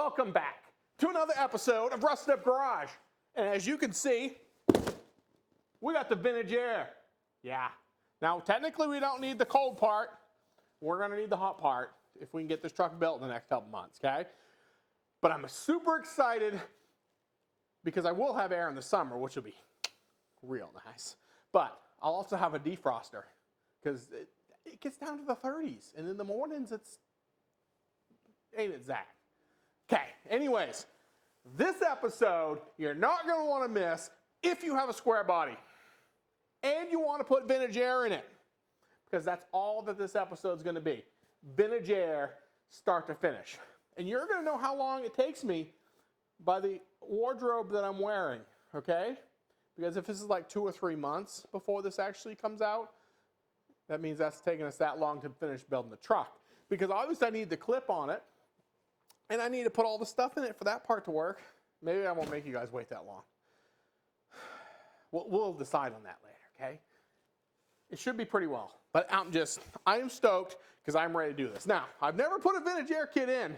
Welcome back to another episode of Rusted Up Garage. And as you can see, we got the vintage air. Yeah. Now, technically, we don't need the cold part. We're going to need the hot part if we can get this truck built in the next couple months, okay? But I'm super excited because I will have air in the summer, which will be real nice. But I'll also have a defroster because it gets down to the 30s. And in the mornings, ain't it, Zach? Okay, anyways, this episode you're not going to want to miss if you have a square body and you want to put vintage air in it, because that's all that this episode is going to be. Vintage air, start to finish. And you're going to know how long it takes me by the wardrobe that I'm wearing, okay? Because if this is like 2 or 3 months before this actually comes out, that means that's taking us that long to finish building the truck. Because obviously I need the clip on it, and I need to put all the stuff in it for that part to work. Maybe I won't make you guys wait that long. We'll decide on that later, okay? It should be pretty well. But I am stoked because I'm ready to do this. Now, I've never put a vintage air kit in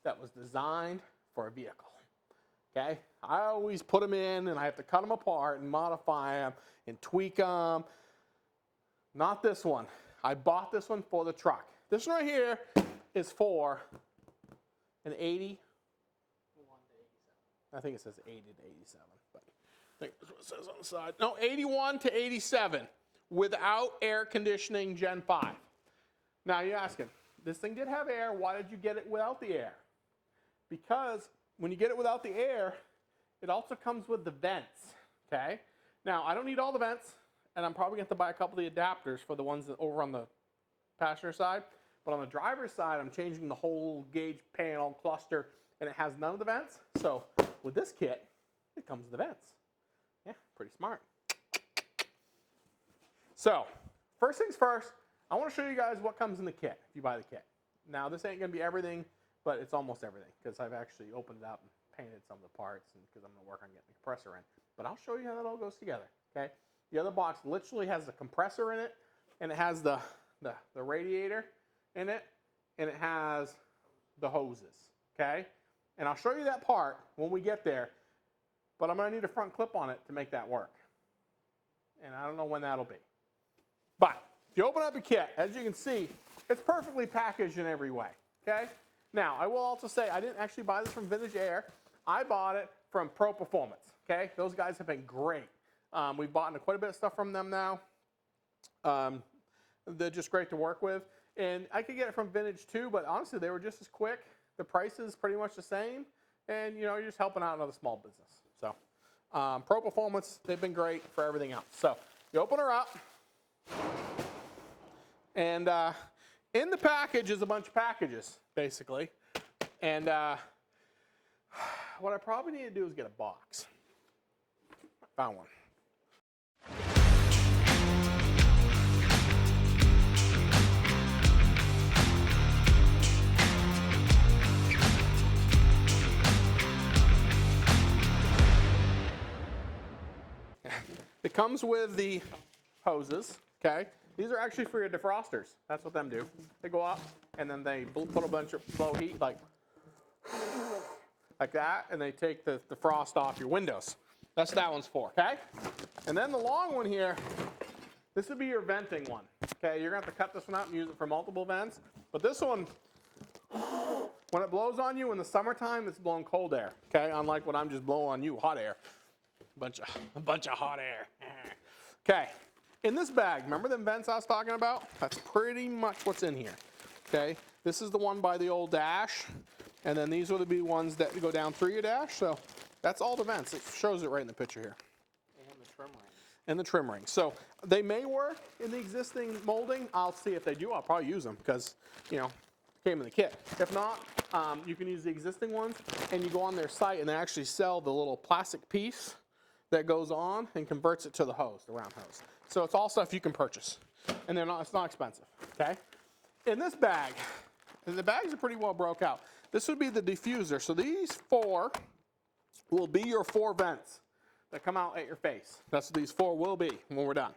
that was designed for a vehicle, okay? I always put them in and I have to cut them apart and modify them and tweak them. Not this one. I bought this one for the truck. This one right here is for an 80. I think it says 80 to 87, but I think that's what it says on the side. No, 81 to 87 without air conditioning Gen 5. Now you're asking, this thing did have air. Why did you get it without the air? Because when you get it without the air, it also comes with the vents, okay? Now, I don't need all the vents, and I'm probably going to have to buy a couple of the adapters for the ones that over on the passenger side. But on the driver's side, I'm changing the whole gauge panel cluster, and it has none of the vents. So with this kit, it comes with the vents. Yeah, pretty smart. So first things first, I want to show you guys what comes in the kit if you buy the kit. Now, this ain't going to be everything, but it's almost everything because I've actually opened it up and painted some of the parts and because I'm going to work on getting the compressor in. But I'll show you how that all goes together, okay? The other box literally has the compressor in it, and it has the radiator in it, and it has the hoses, okay? And I'll show you that part when we get there, but I'm going to need a front clip on it to make that work. And I don't know when that'll be. But if you open up a kit, as you can see, it's perfectly packaged in every way, okay? Now, I will also say I didn't actually buy this from Vintage Air. I bought it from Pro Performance, okay? Those guys have been great. We've bought quite a bit of stuff from them now. They're just great to work with. And I could get it from Vintage too, but honestly, they were just as quick. The price is pretty much the same. And, you know, you're just helping out another small business. So, Pro Performance, they've been great for everything else. So, you open her up. And in the package is a bunch of packages, basically. And what I probably need to do is get a box. I found one. It comes with the hoses, okay? These are actually for your defrosters. That's what them do. They go up, and then they put a bunch of blow heat like that, and they take the frost off your windows. That's what that one's for, okay? And then the long one here, this would be your venting one, okay? You're going to have to cut this one out and use it for multiple vents. But this one, when it blows on you in the summertime, it's blowing cold air, okay? Unlike what I'm just blowing on you, hot air. A bunch of hot air. Okay, in this bag, remember them vents I was talking about? That's pretty much what's in here. Okay, this is the one by the old dash, and then these will be ones that go down through your dash. So that's all the vents. It shows it right in the picture here. And the trim rings. And the trim rings. So they may work in the existing molding. I'll see if they do. I'll probably use them because, you know, it came in the kit. If not, you can use the existing ones, and you go on their site and they actually sell the little plastic piece that goes on and converts it to the hose, the round hose. So it's all stuff you can purchase, and it's not expensive, okay? In this bag, and the bags are pretty well broke out. This would be the diffuser. So these 4 will be your 4 vents that come out at your face. That's what these 4 will be when we're done.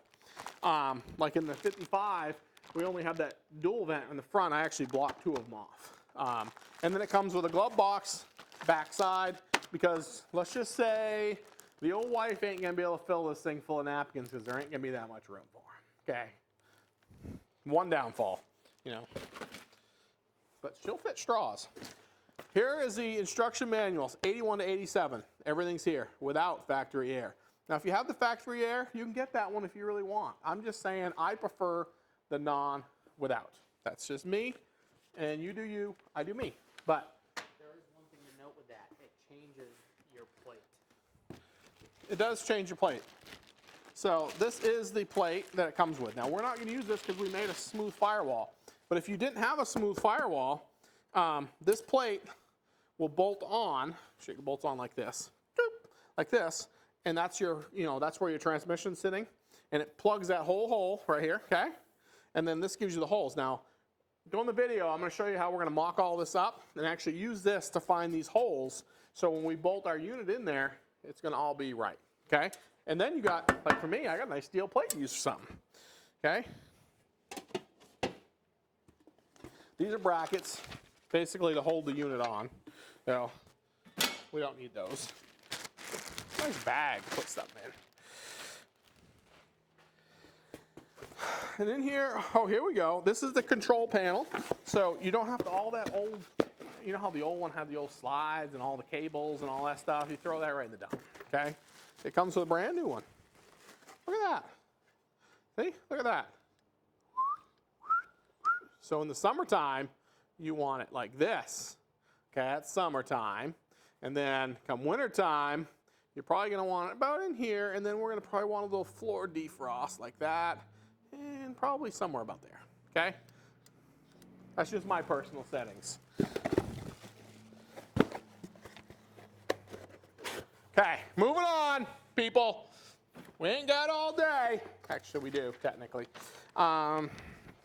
Like in the 55, we only have that dual vent in the front. I actually blocked 2 of them off. And then it comes with a glove box backside, because let's just say the old wife ain't gonna be able to fill this thing full of napkins because there ain't gonna be that much room for her. Okay. One downfall, you know. But she'll fit straws. Here is the instruction manuals, 81 to 87. Everything's here without factory air. Now, if you have the factory air, you can get that one if you really want. I'm just saying I prefer the non-without. That's just me, and you do you, I do me. But there is one thing to note with that. It changes your plate. It does change your plate. So this is the plate that it comes with. Now, we're not going to use this because we made a smooth firewall. But if you didn't have a smooth firewall, this plate will bolt on. So it bolts on like this, like this, and that's your, that's where your transmission's sitting, and it plugs that whole hole right here, okay? And then this gives you the holes. Now, during the video, I'm going to show you how we're going to mock all this up and actually use this to find these holes. So when we bolt our unit in there, it's going to all be right, okay? And then you got, like for me, I got a nice steel plate to use for something, okay? These are brackets, basically to hold the unit on. We don't need those. Nice bag to put stuff in. And in here, here we go. This is the control panel. So you don't have to, all that old, you know how the old one had the old slides and all the cables and all that stuff? You throw that right in the dump, okay? It comes with a brand new one. Look at that. See? Look at that. So in the summertime, you want it like this. Okay, that's summertime. And then come wintertime, you're probably going to want it about in here, and then we're going to probably want a little floor defrost like that, and probably somewhere about there, okay? That's just my personal settings. Okay, moving on, people. We ain't got all day. Actually, we do, technically.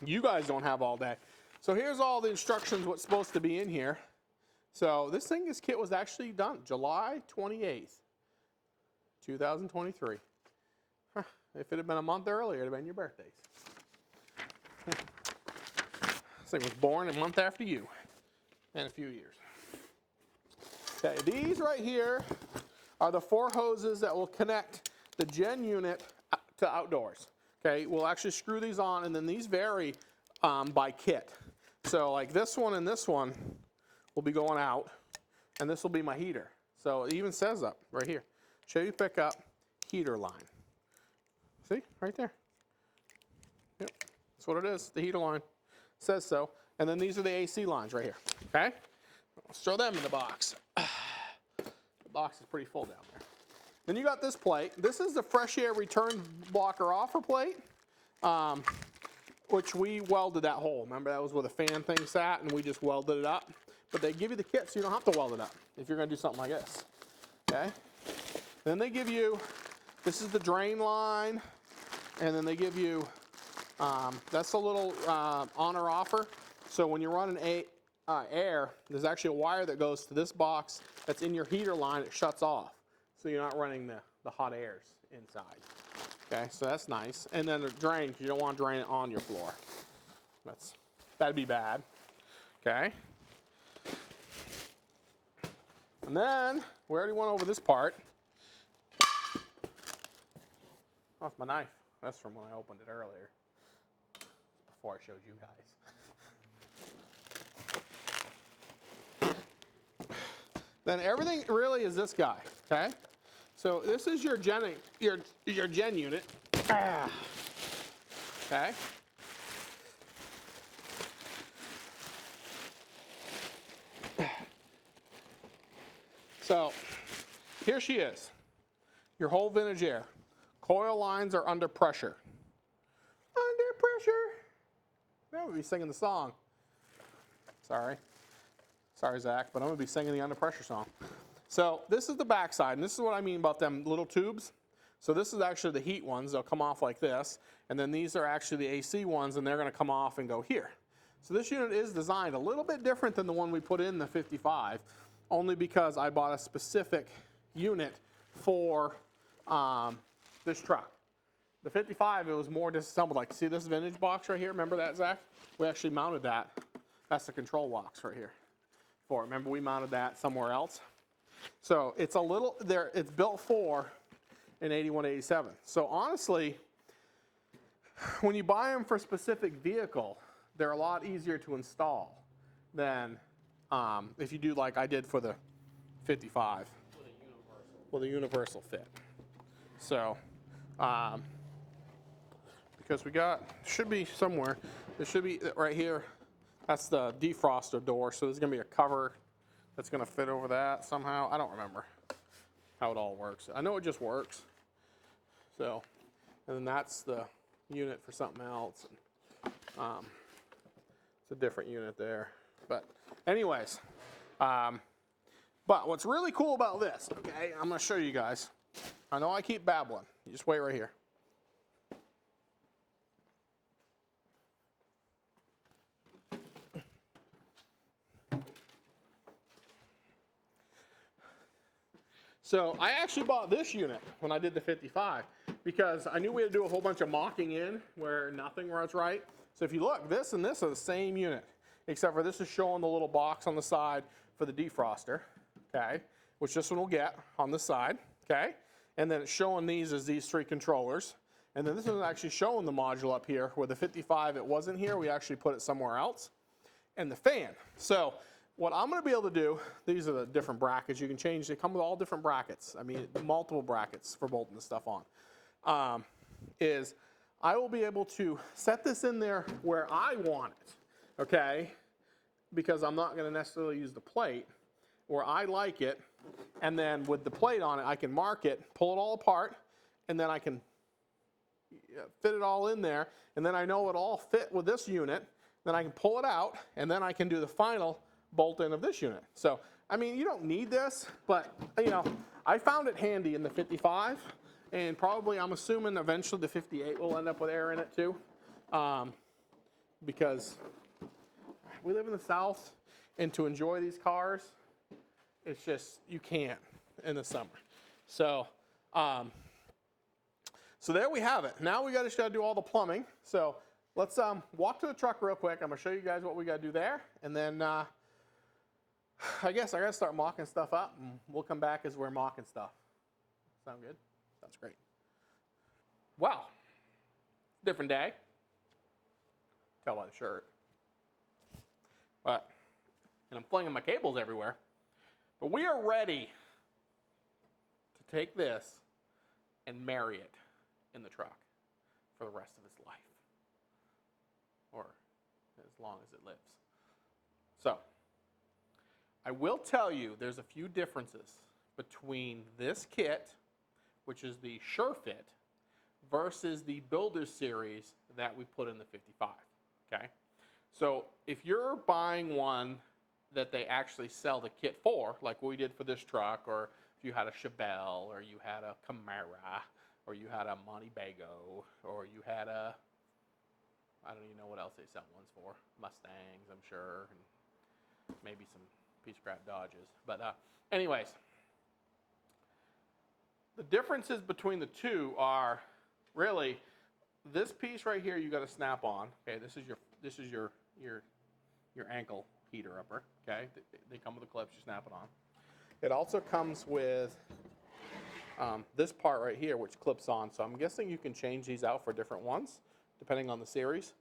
You guys don't have all day. So here's all the instructions, what's supposed to be in here. So this kit was actually done July 28th, 2023. Huh, if it had been a month earlier, it would have been your birthdays. This thing was born a month after you, and a few years. Okay, these right here are the 4 hoses that will connect the gen unit to outdoors. Okay, we'll actually screw these on, and then these vary by kit. So like this one and this one will be going out, and this will be my heater. So it even says up right here, Chevy pickup heater line. See, right there. Yep, that's what it is, the heater line. It says so. And then these are the AC lines right here, okay? Let's throw them in the box. The box is pretty full down there. Then you got this plate. This is the fresh air return blocker offer plate, which we welded that hole. Remember, that was where the fan thing sat, and we just welded it up. But they give you the kit so you don't have to weld it up if you're going to do something like this. Okay? Then they give you, this is the drain line, and then they give you, that's a little on or offer. So when you're running air, there's actually a wire that goes to this box that's in your heater line. It shuts off, so you're not running the hot airs inside. Okay, so that's nice. And then the drain, because you don't want to drain it on your floor. That'd be bad. Okay. And then, we already went over this part. Oh, it's my knife. That's from when I opened it earlier. Before I showed you guys. Then everything really is this guy, okay? So this is your gen unit. Okay. So here she is. Your whole vintage air. Coil lines are under pressure. Under pressure. Now we'll be singing the song. Sorry, Zach, but I'm going to be singing the under pressure song. So this is the backside, and this is what I mean about them little tubes. So this is actually the heat ones. They'll come off like this, and then these are actually the AC ones, and they're going to come off and go here. So this unit is designed a little bit different than the one we put in the 55, only because I bought a specific unit for this truck. The 55, it was more disassembled. Like, see this vintage box right here? Remember that, Zach? We actually mounted that That's the control box right here. For remember we mounted that somewhere else. So it's a little there. It's built for an 8187. So honestly, when you buy them for a specific vehicle, they're a lot easier to install than if you do like I did for the 55 with a universal fit. So because we got should be somewhere. There should be right here. That's the defroster door. So there's gonna be a cover that's gonna fit over that somehow. I don't remember how it all works. I know it just works. So, and then that's the unit for something else. It's a different unit there. But anyways, but what's really cool about this, okay, I'm gonna show you guys. I know I keep babbling. You just wait right here. So I actually bought this unit when I did the 55 because I knew we had to do a whole bunch of mocking in where nothing was right. So if you look, this and this are the same unit, except for this is showing the little box on the side for the defroster, okay, which this one will get on the side, okay, and then it's showing these as these three controllers, and then this is actually showing the module up here where the 55 it wasn't here, we actually put it somewhere else, and the fan. So what I'm going to be able to do, these are the different brackets you can change. They come with all different brackets. I mean, multiple brackets for bolting the stuff on. Is I will be able to set this in there where I want it, okay? Because I'm not going to necessarily use the plate where I like it. And then with the plate on it, I can mark it, pull it all apart, and then I can fit it all in there. And then I know it all fit with this unit. Then I can pull it out, and then I can do the final bolt in of this unit. So, I mean, you don't need this, but, you know, I found it handy in the 55, and probably I'm assuming eventually the 58 will end up with air in it too, because we live in the South, and to enjoy these cars, it's just, you can't in the summer. So, so there we have it. Now we just got to do all the plumbing. So let's walk to the truck real quick. I'm going to show you guys what we got to do there, and then I guess I got to start mocking stuff up, and we'll come back as we're mocking stuff. Sound good? That's great. Wow. Different day. Tell by the shirt. But, and I'm flinging my cables everywhere. But we are ready to take this and marry it in the truck for the rest of its life. Or as long as it lives. So, I will tell you there's a few differences between this kit, which is the Sure Fit, versus the Builder Series that we put in the 55, okay? So if you're buying one that they actually sell the kit for, like we did for this truck, or if you had a Chevelle, or you had a Camaro, or you had a Montego, or you had a, I don't even know what else they sell ones for, Mustangs, I'm sure, and maybe some piece of crap Dodges. But anyways, the differences between the two are really this piece right here you got to snap on. Okay, this is your ankle heater upper. Okay, they come with the clips. You snap it on. It also comes with this part right here, which clips on. So I'm guessing you can change these out for different ones depending on the series.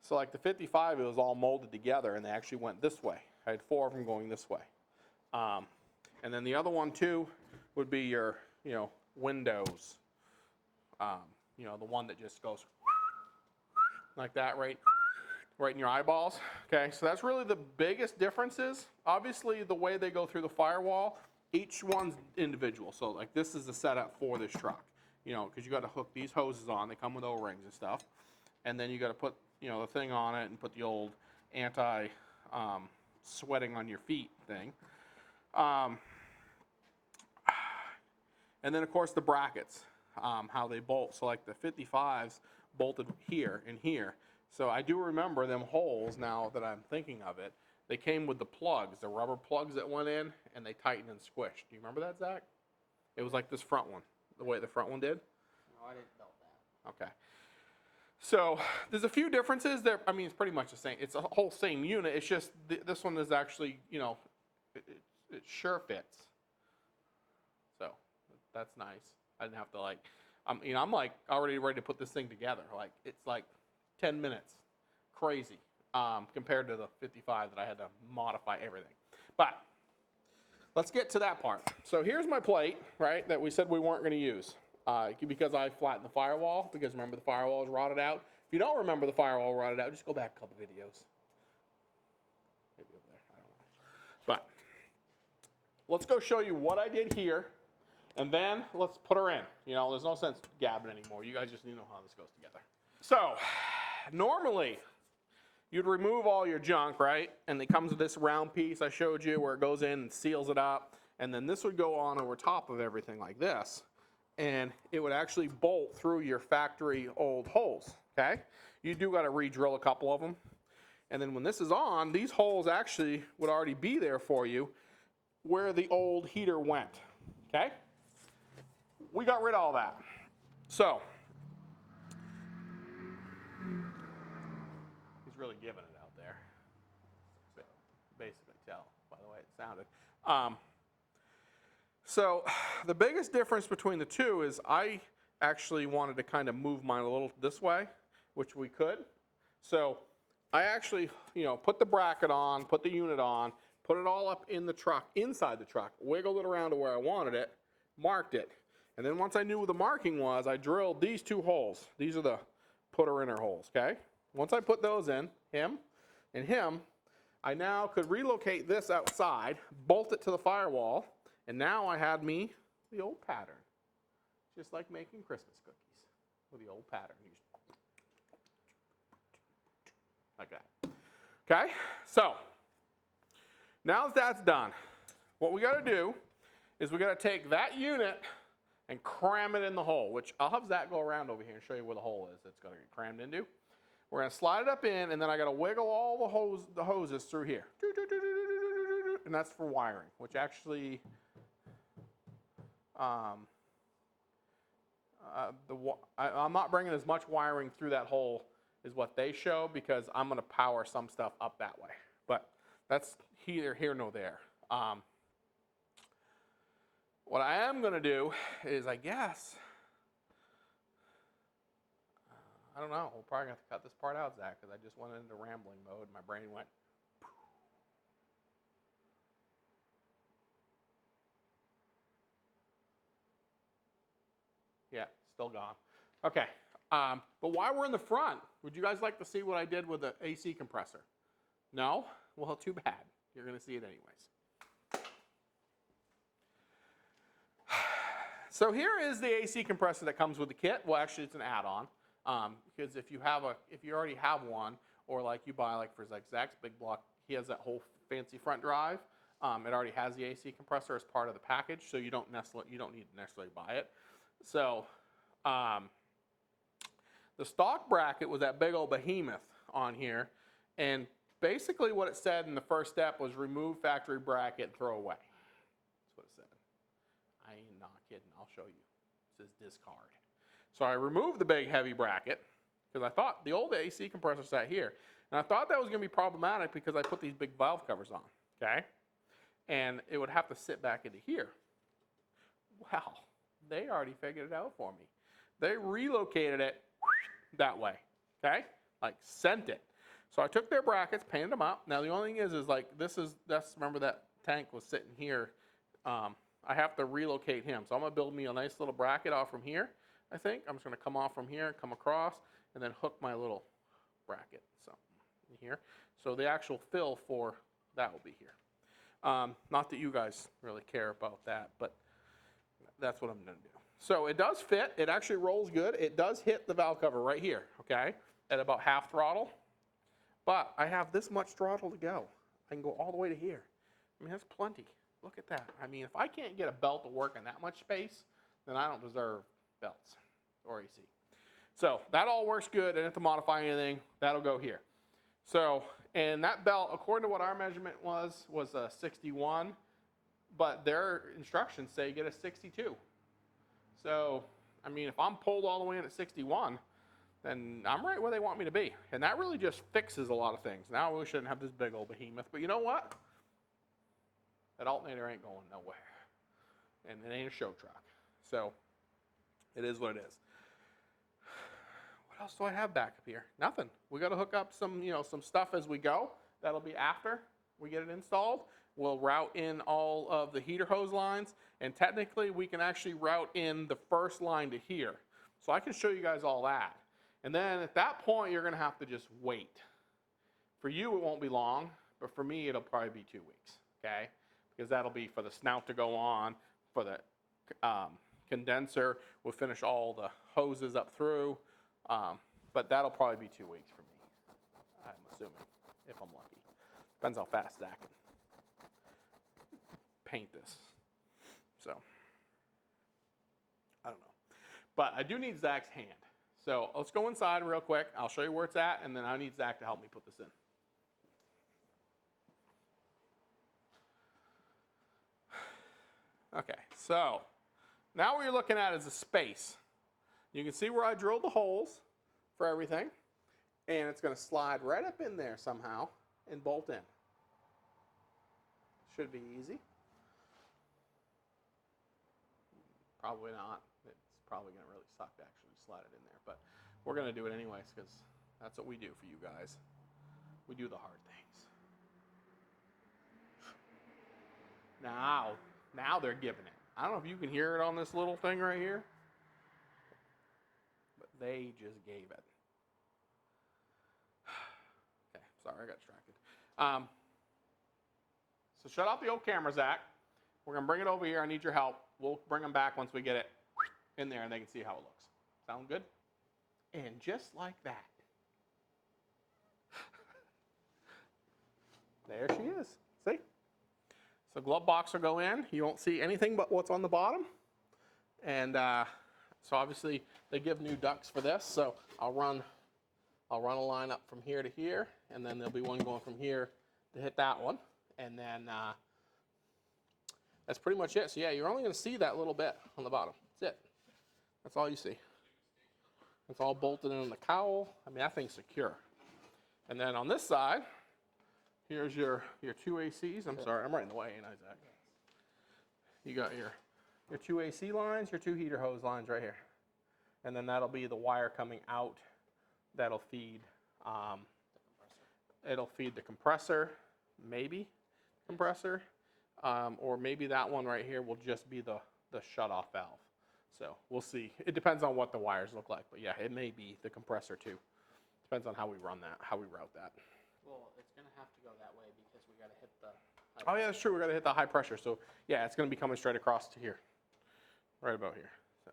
So like the 55, it was all molded together, and they actually went this way. I had 4 of them going this way. And then the other one too would be your, windows. The one that just goes like that, right in your eyeballs. Okay, so that's really the biggest differences. Obviously, the way they go through the firewall, each one's individual. So like this is the setup for this truck, because you got to hook these hoses on. They come with O-rings and stuff, and then you got to put, the thing on it and put the old anti sweating on your feet thing. And then of course the brackets, how they bolt. So like the 55s bolted here and here. So I do remember them holes now that I'm thinking of it. They came with the plugs, the rubber plugs that went in, and they tightened and squished. Do you remember that, Zach? It was like this front one, the way the front one did. No, I didn't felt that. Okay. So there's a few differences there. I mean, it's pretty much the same. It's a whole same unit. It's just this one is actually, you know, it sure fits. So that's nice. I didn't have to like, you know, I'm like already ready to put this thing together. Like it's like 10 minutes, crazy, compared to the 55 that I had to modify everything. But let's get to that part. So here's my plate, right, that we said we weren't going to use because I flattened the firewall. Because remember, the firewall is rotted out. If you don't remember the firewall rotted out, just go back a couple videos. Maybe over there, I don't know. But let's go show you what I did here, and then let's put her in. You know, there's no sense gabbing anymore. You guys just need to know how this goes together. So normally you'd remove all your junk, right? And it comes with this round piece I showed you where it goes in and seals it up. And then this would go on over top of everything like this. And it would actually bolt through your factory old holes, okay? You do got to re-drill a couple of them. And then when this is on, these holes actually would already be there for you where the old heater went, okay? We got rid of all that. So, he's really giving it out there. Basically tell by the way it sounded. So the biggest difference between the two is I actually wanted to kind of move mine a little this way, which we could. So I actually, you know, put the bracket on, put the unit on, put it all up in the truck, inside the truck, wiggled it around to where I wanted it, marked it. And then once I knew what the marking was, I drilled these two holes. These are the putter-inner holes, okay? Once I put those in, him and him, I now could relocate this outside, bolt it to the firewall, and now I had me the old pattern. Just like making Christmas cookies with the old pattern. Like that. Okay? So, now that that's done, what we got to do is we got to take that unit and cram it in the hole, which I'll have Zach go around over here and show you where the hole is that's going to get crammed into. We're going to slide it up in, and then I got to wiggle all the hoses through here. And that's for wiring, which actually I'm not bringing as much wiring through that hole as what they show because I'm going to power some stuff up that way. But that's neither here nor there. What I am going to do is, I guess, I don't know. We're probably going to have to cut this part out, Zach, because I just went into rambling mode. My brain went. Yeah, still gone. Okay. But while we're in the front, would you guys like to see what I did with the AC compressor? No? Well, too bad. You're going to see it anyways. So here is the AC compressor that comes with the kit. Well, actually, it's an add-on. Because if you already have one, or like you buy like for Zach's big block, he has that whole fancy front drive. It already has the AC compressor as part of the package, so you don't need to necessarily buy it. So the stock bracket was that big old behemoth on here, and basically what it said in the first step was remove factory bracket and throw away. That's what it said. I ain't not kidding. I'll show you. It says discard. So I removed the big heavy bracket because I thought the old AC compressor sat here. And I thought that was going to be problematic because I put these big valve covers on, okay? And it would have to sit back into here. Well, they already figured it out for me. They relocated it that way, okay? Like sent it. So I took their brackets, painted them up. Now the only thing is like remember that tank was sitting here. I have to relocate him. So I'm going to build me a nice little bracket off from here. I think I'm just going to come off from here, come across, and then hook my little bracket in here. So the actual fill for that will be here. Not that you guys really care about that, but that's what I'm going to do. So it does fit. It actually rolls good. It does hit the valve cover right here, okay, at about half throttle. But I have this much throttle to go. I can go all the way to here. I mean, that's plenty. Look at that. I mean, if I can't get a belt to work in that much space, then I don't deserve belts or AC. So that all works good. I didn't have to modify anything. That'll go here. So, and that belt, according to what our measurement was a 61, but their instructions say get a 62. So, I mean, if I'm pulled all the way in at 61, then I'm right where they want me to be. And that really just fixes a lot of things. Now we shouldn't have this big old behemoth, but you know what? That alternator ain't going nowhere. And it ain't a show truck. So it is what it is. What else do I have back up here? Nothing. We got to hook up some, some stuff as we go. That'll be after we get it installed. We'll route in all of the heater hose lines, and technically we can actually route in the first line to here. So I can show you guys all that. And then at that point, you're going to have to just wait. For you, it won't be long, but for me, it'll probably be 2 weeks, okay? Because that'll be for the snout to go on, for the condenser. We'll finish all the hoses up through, but that'll probably be 2 weeks for me, I'm assuming, if I'm lucky. Depends how fast Zach can paint this. So, I don't know. But I do need Zach's hand. So let's go inside real quick. I'll show you where it's at, and then I need Zach to help me put this in. Okay, so now what you're looking at is a space. You can see where I drilled the holes for everything, and it's going to slide right up in there somehow and bolt in. Should be easy. Probably not. It's probably going to really suck to actually slide it in there, but we're going to do it anyways because that's what we do for you guys. We do the hard things. Now they're giving it. I don't know if you can hear it on this little thing right here, but they just gave it. Okay, sorry, I got distracted. So shut off the old camera, Zach. We're going to bring it over here. I need your help. We'll bring them back once we get it in there and they can see how it looks. Sound good? And just like that. There she is. See? So glove box will go in. You won't see anything but what's on the bottom. And so obviously they give new ducts for this. So I'll run a line up from here to here, and then there'll be one going from here to hit that one. And then that's pretty much it. So yeah, you're only going to see that little bit on the bottom. That's it. That's all you see. It's all bolted in the cowl. I mean, that thing's secure. And then on this side, here's your two ACs. I'm sorry, I'm right in the way, ain't I, Zach? You got your two AC lines, your two heater hose lines right here. And then that'll be the wire coming out. That'll feed, it'll feed the compressor, maybe compressor, or maybe that one right here will just be the shut-off valve. So we'll see. It depends on what the wires look like, but yeah, it may be the compressor too. Depends on how we run that, how we route that. Well, it's going to have to go that way because we got to hit the high Oh yeah, that's true. We got to hit the high pressure. So yeah, it's going to be coming straight across to here, right about here. So,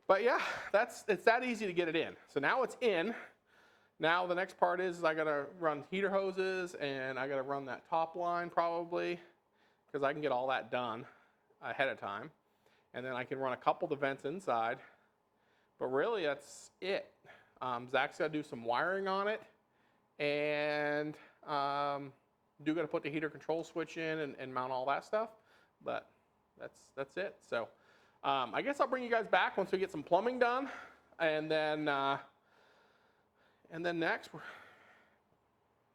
but yeah, it's that easy to get it in. So now it's in. Now the next part is I got to run heater hoses and I got to run that top line probably because I can get all that done ahead of time. And then I can run a couple of the vents inside. But really, that's it. Zach's got to do some wiring on it. And do got to put the heater control switch in and mount all that stuff. But that's it. So I guess I'll bring you guys back once we get some plumbing done. And then next,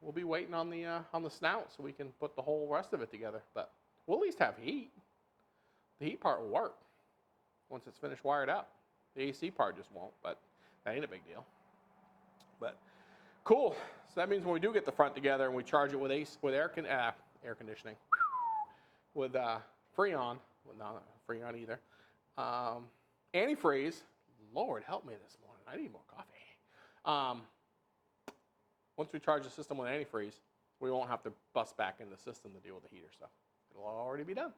we'll be waiting on the snout so we can put the whole rest of it together. But we'll at least have heat. The heat part will work once it's finished wired up. The AC part just won't, but that ain't a big deal. But cool. So that means when we do get the front together and we charge it with air conditioning, with Freon, well, not Freon either, antifreeze. Lord help me this morning. I need more coffee. Once we charge the system with antifreeze, we won't have to bust back in the system to deal with the heater stuff. It'll already be done.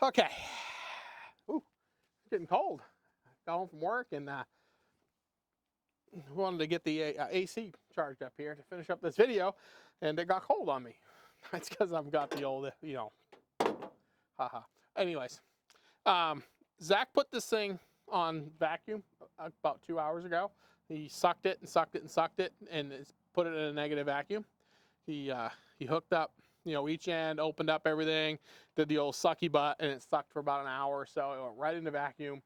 Okay. Ooh, it's getting cold. Got home from work and wanted to get the AC charged up here to finish up this video, and it got cold on me. That's because I've got the old, haha. Anyways, Zach put this thing on vacuum about 2 hours ago. He sucked it and sucked it and sucked it, and it's put it in a negative vacuum. He hooked up, each end, opened up everything, did the old sucky butt, and it sucked for about an hour or so. It went right into vacuum.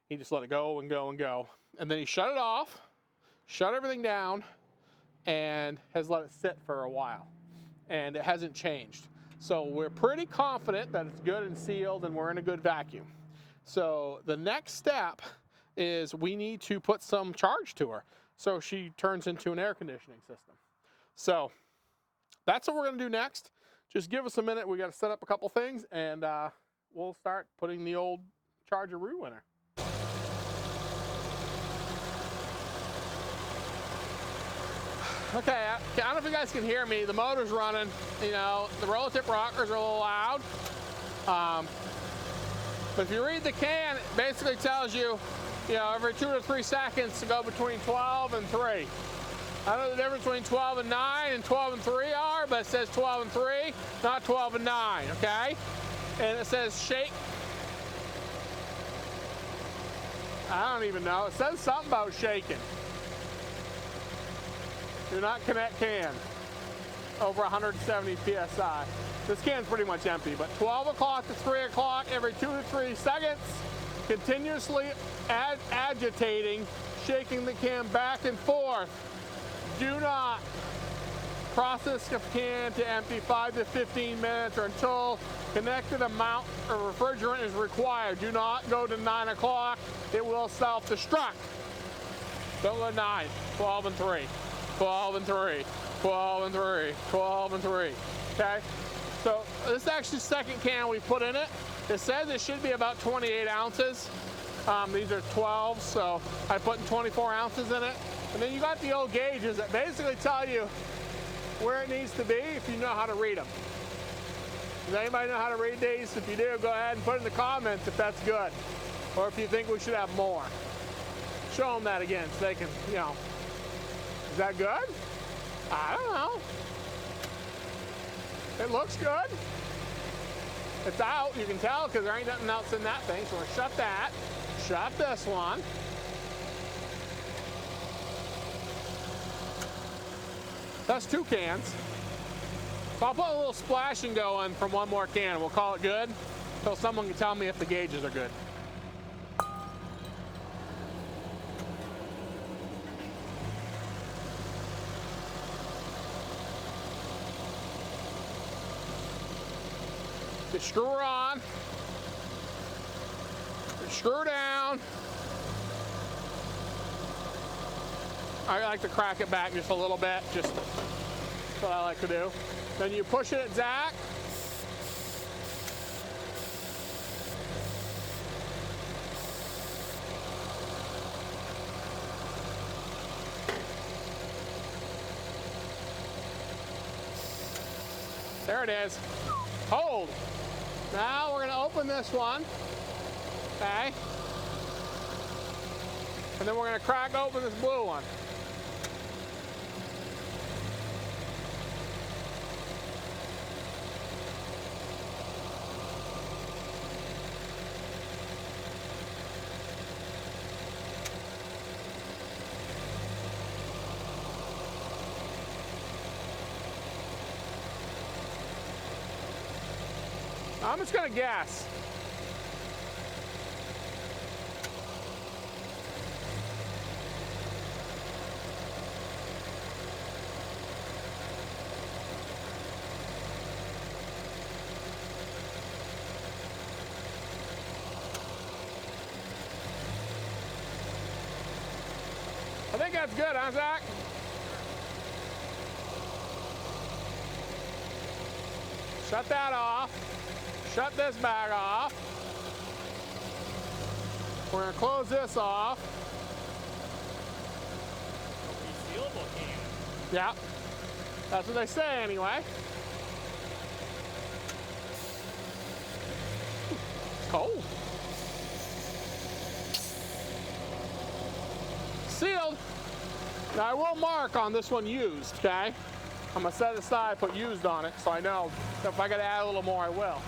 He just let it go and go and go. And then he shut it off, shut everything down, and has let it sit for a while. And it hasn't changed. So we're pretty confident that it's good and sealed and we're in a good vacuum. So the next step is we need to put some charge to her so she turns into an air conditioning system. So that's what we're going to do next. Just give us a minute. We got to set up a couple things, and we'll start putting the old charger-roo in her. Okay, I don't know if you guys can hear me. The motor's running. You know, the roller tip rockers are a little loud. But if you read the can, it basically tells you, every 2 to 3 seconds to go between 12 and 3. I don't know the difference between 12 and 9 and 12 and 3 are, but it says 12 and 3, not 12 and 9, okay? And it says shake. I don't even know. It says something about shaking. Do not connect can over 170 PSI. This can's pretty much empty, but 12 o'clock to 3 o'clock every 2 to 3 seconds, continuously agitating, shaking the can back and forth. Do not process the can to empty 5 to 15 minutes or until connected amount of refrigerant is required. Do not go to 9 o'clock. It will self-destruct. Don't go to 9, 12 and 3. 12 and 3, 12 and 3, 12 and 3, okay? So this is actually the second can we put in it. It says it should be about 28 ounces. These are 12, so I put 24 ounces in it. And then you got the old gauges that basically tell you where it needs to be if you know how to read them. Does anybody know how to read these? If you do, go ahead and put in the comments if that's good. Or if you think we should have more. Show them that again so they can, Is that good? I don't know. It looks good. It's out, you can tell, because there ain't nothing else in that thing. So we'll shut that. Shut this one. That's 2 cans. So I'll put a little splashing going from one more can. We'll call it good until someone can tell me if the gauges are good. The screw on, the screw down. I like to crack it back just a little bit, just what I like to do. Then you push it at Zach. There it is. Hold. Now we're going to open this one, okay? And then we're going to crack open this blue one. I'm just going to guess. I think that's good, huh, Zach? Shut that off. Shut this bag off. We're going to close this off. Resealable can. Yeah. That's what they say anyway. It's cold. Sealed. Now I will mark on this one used, okay? I'm gonna set it aside, put used on it, so I know if I gotta add a little more, I will.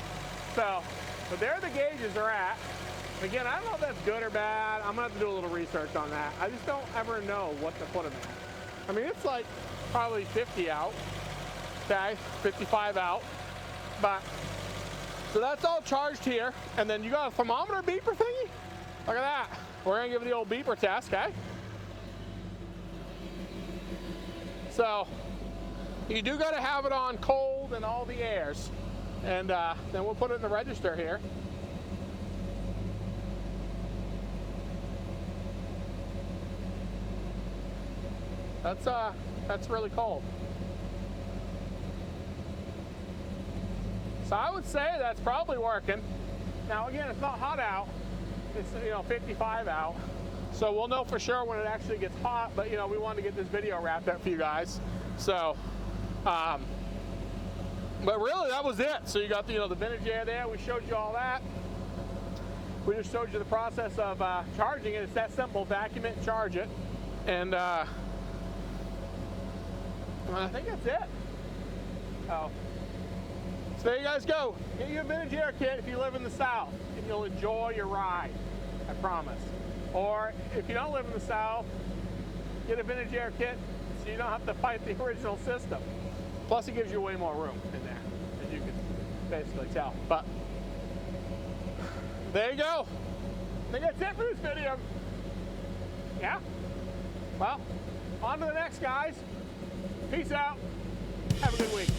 So, but there the gauges are at. Again, I don't know if that's good or bad. I'm gonna have to do a little research on that. I just don't ever know what to put them in. I mean, it's like probably 50 out, okay? 55 out, but, so that's all charged here. And then you got a thermometer beeper thingy? Look at that. We're gonna give it the old beeper test, okay? So you do got to have it on cold and all the airs. And then we'll put it in the register here. That's really cold. So I would say that's probably working. Now again, it's not hot out. It's 55 out. So we'll know for sure when it actually gets hot, but we wanted to get this video wrapped up for you guys. So, but really that was it. So you got the vintage air there. We showed you all that. We just showed you the process of charging it. It's that simple. Vacuum it, charge it, and I think that's it. So there you guys go. Get you a vintage air kit if you live in the South, and you'll enjoy your ride. I promise. Or if you don't live in the South, get a vintage air kit so you don't have to fight the original system. Plus, it gives you way more room in there, as you can basically tell. But there you go. I think that's it for this video. Yeah? Well, on to the next, guys. Peace out. Have a good week.